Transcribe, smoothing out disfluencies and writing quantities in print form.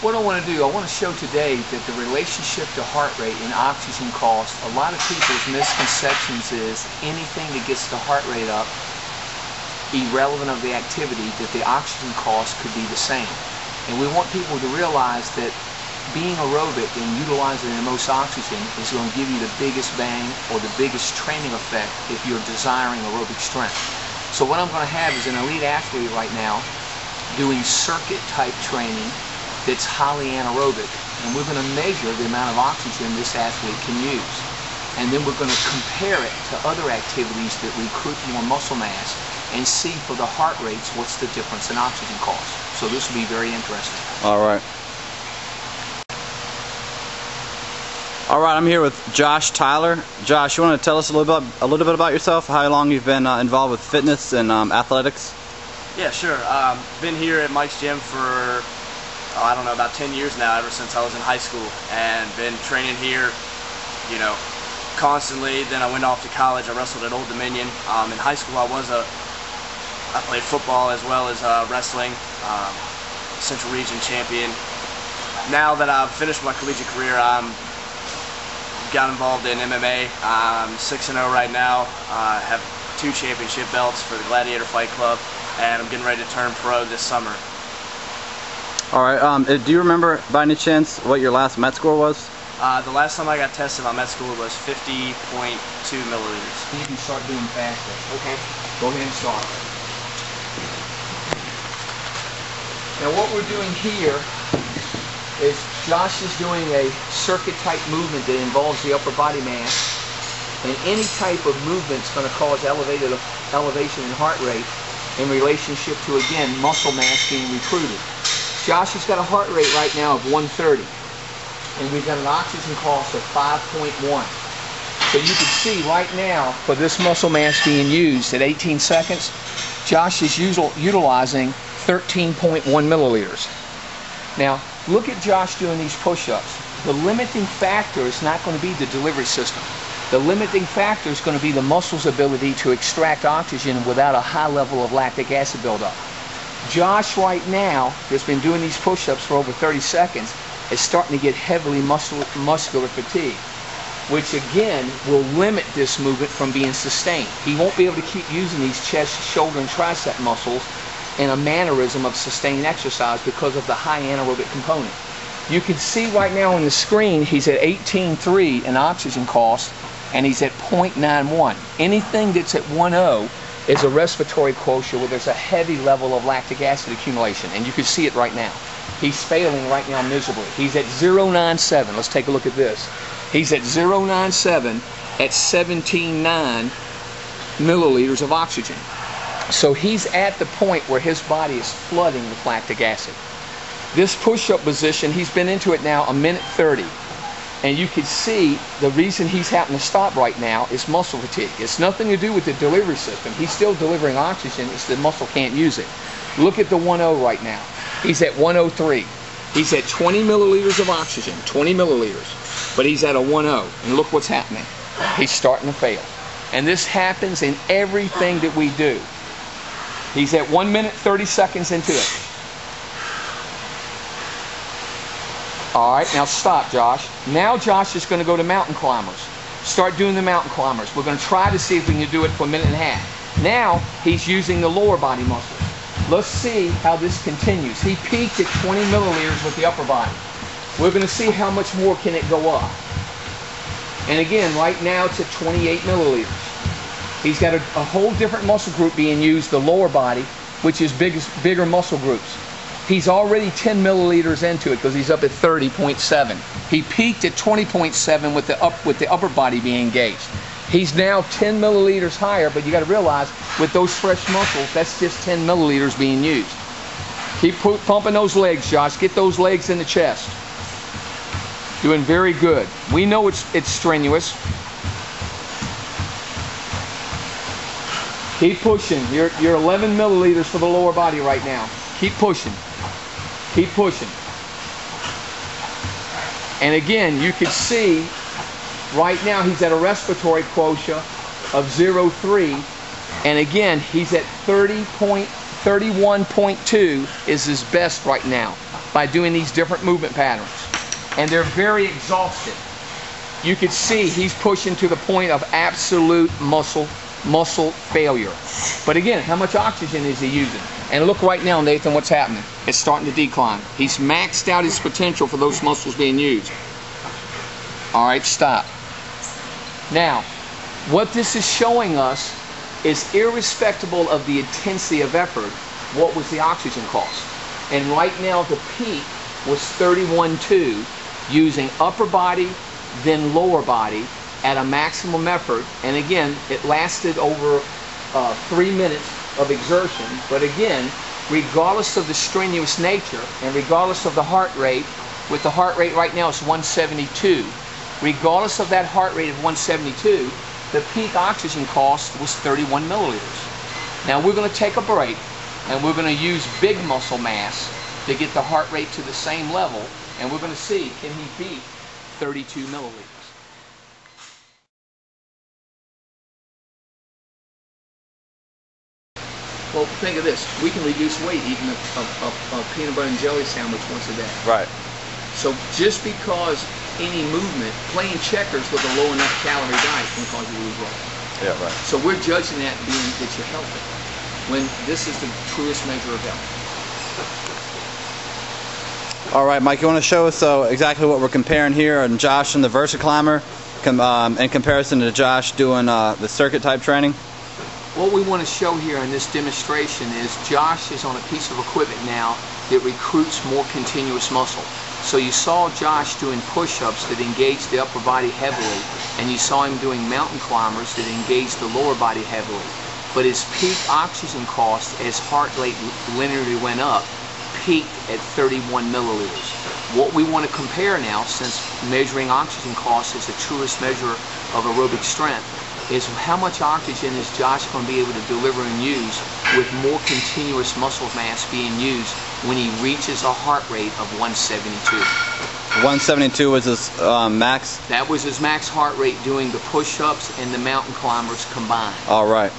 What I want to do, I want to show today that the relationship to heart rate and oxygen cost, a lot of people's misconceptions is anything that gets the heart rate up, irrelevant of the activity, that the oxygen cost could be the same. And we want people to realize that being aerobic and utilizing the most oxygen is going to give you the biggest bang or the biggest training effect if you're desiring aerobic strength. So what I'm going to have is an elite athlete right now doing circuit type training that's highly anaerobic, and we're going to measure the amount of oxygen this athlete can use, and then we're going to compare it to other activities that recruit more muscle mass and see for the heart rates what's the difference in oxygen cost. So this will be very interesting. All right, I'm here with Josh Tyler. Josh, you want to tell us a little bit about yourself, how long you've been involved with fitness and athletics? Yeah, sure. Been here at Mike's gym for I don't know, about 10 years now, ever since I was in high school, and been training here, you know, constantly. Then I went off to college. I wrestled at Old Dominion. In high school, I played football as well as wrestling, Central Region champion. Now that I've finished my collegiate career, got involved in MMA. I'm 6-0 right now. I have 2 championship belts for the Gladiator Fight Club, and I'm getting ready to turn pro this summer. All right, do you remember by any chance what your last Met score was? The last time I got tested, my Met score was 50.2 milliliters. You can start doing faster. Okay. Go ahead and start. Now what we're doing here is Josh is doing a circuit type movement that involves the upper body mass, and any type of movement is going to cause elevation in heart rate in relationship to, again, muscle mass being recruited. Josh has got a heart rate right now of 130, and we've got an oxygen cost of 5.1. So you can see right now, for this muscle mass being used at 18 seconds, Josh is utilizing 13.1 milliliters. Now, look at Josh doing these push-ups. The limiting factor is not going to be the delivery system. The limiting factor is going to be the muscle's ability to extract oxygen without a high level of lactic acid buildup. Josh right now, that's been doing these push-ups for over 30 seconds, is starting to get heavily muscular fatigue, which again will limit this movement from being sustained. He won't be able to keep using these chest, shoulder, and tricep muscles in a mannerism of sustained exercise because of the high anaerobic component. You can see right now on the screen he's at 18.3 in oxygen cost, and he's at 0.91. Anything that's at 1.0 is a respiratory quotient where there's a heavy level of lactic acid accumulation, and you can see it right now. He's failing right now miserably. He's at 0.97. Let's take a look at this. He's at 0.97 at 17.9 milliliters of oxygen. So he's at the point where his body is flooding with lactic acid. This push-up position, he's been into it now 1 minute 30. And you can see the reason he's having to stop right now is muscle fatigue. It's nothing to do with the delivery system. He's still delivering oxygen, it's the muscle can't use it. Look at the 1.0 right now. He's at 103. He's at 20 milliliters of oxygen, 20 milliliters. But he's at a 1.0. And look what's happening. He's starting to fail. And this happens in everything that we do. He's at 1 minute 30 seconds into it. All right, now stop, Josh. Now Josh is going to go to mountain climbers. Start doing the mountain climbers. We're going to try to see if we can do it for 1.5 minutes. Now he's using the lower body muscles. Let's see how this continues. He peaked at 20 milliliters with the upper body. We're going to see how much more can it go up. And again, right now it's at 28 milliliters. He's got a whole different muscle group being used, the lower body, which is bigger muscle groups. He's already 10 milliliters into it because he's up at 30.7. He peaked at 20.7 with the upper body being engaged. He's now 10 milliliters higher, but you got to realize with those fresh muscles, that's just 10 milliliters being used. Keep pumping those legs, Josh. Get those legs in the chest. Doing very good. We know it's strenuous. Keep pushing. You're 11 milliliters for the lower body right now. Keep pushing. Keep pushing. And again, you can see right now he's at a respiratory quotient of 0.3, and again he's at 31.2 is his best right now by doing these different movement patterns, and they're very exhausted. You can see he's pushing to the point of absolute muscle failure. But again, how much oxygen is he using? And look right now, Nathan, what's happening. It's starting to decline. He's maxed out his potential for those muscles being used. All right, stop. Now, what this is showing us is irrespective of the intensity of effort, what was the oxygen cost? And right now the peak was 31.2 using upper body, then lower body at a maximum effort. And again, it lasted over 3 minutes of exertion. But again, regardless of the strenuous nature and regardless of the heart rate, with the heart rate right now is 172. Regardless of that heart rate of 172, the peak oxygen cost was 31 milliliters. Now we're going to take a break and we're going to use big muscle mass to get the heart rate to the same level, and we're going to see, can he beat 32 milliliters. Well, think of this. We can reduce weight even a peanut butter and jelly sandwich once a day. Right. So just because any movement, playing checkers with a low enough calorie diet can cause you to lose weight. Yeah, right. So we're judging that being that you're healthy, when this is the truest measure of health. All right, Mike, you want to show us exactly what we're comparing here on Josh and the VersaClimber in comparison to Josh doing the circuit type training? What we want to show here in this demonstration is Josh is on a piece of equipment now that recruits more continuous muscle. So you saw Josh doing push-ups that engaged the upper body heavily, and you saw him doing mountain climbers that engaged the lower body heavily. But his peak oxygen cost, as heart rate linearly went up, peaked at 31 milliliters. What we want to compare now, since measuring oxygen cost is the truest measure of aerobic strength, is how much oxygen is Josh going to be able to deliver and use with more continuous muscle mass being used when he reaches a heart rate of 172. 172 was his max? That was his max heart rate doing the push-ups and the mountain climbers combined. All right.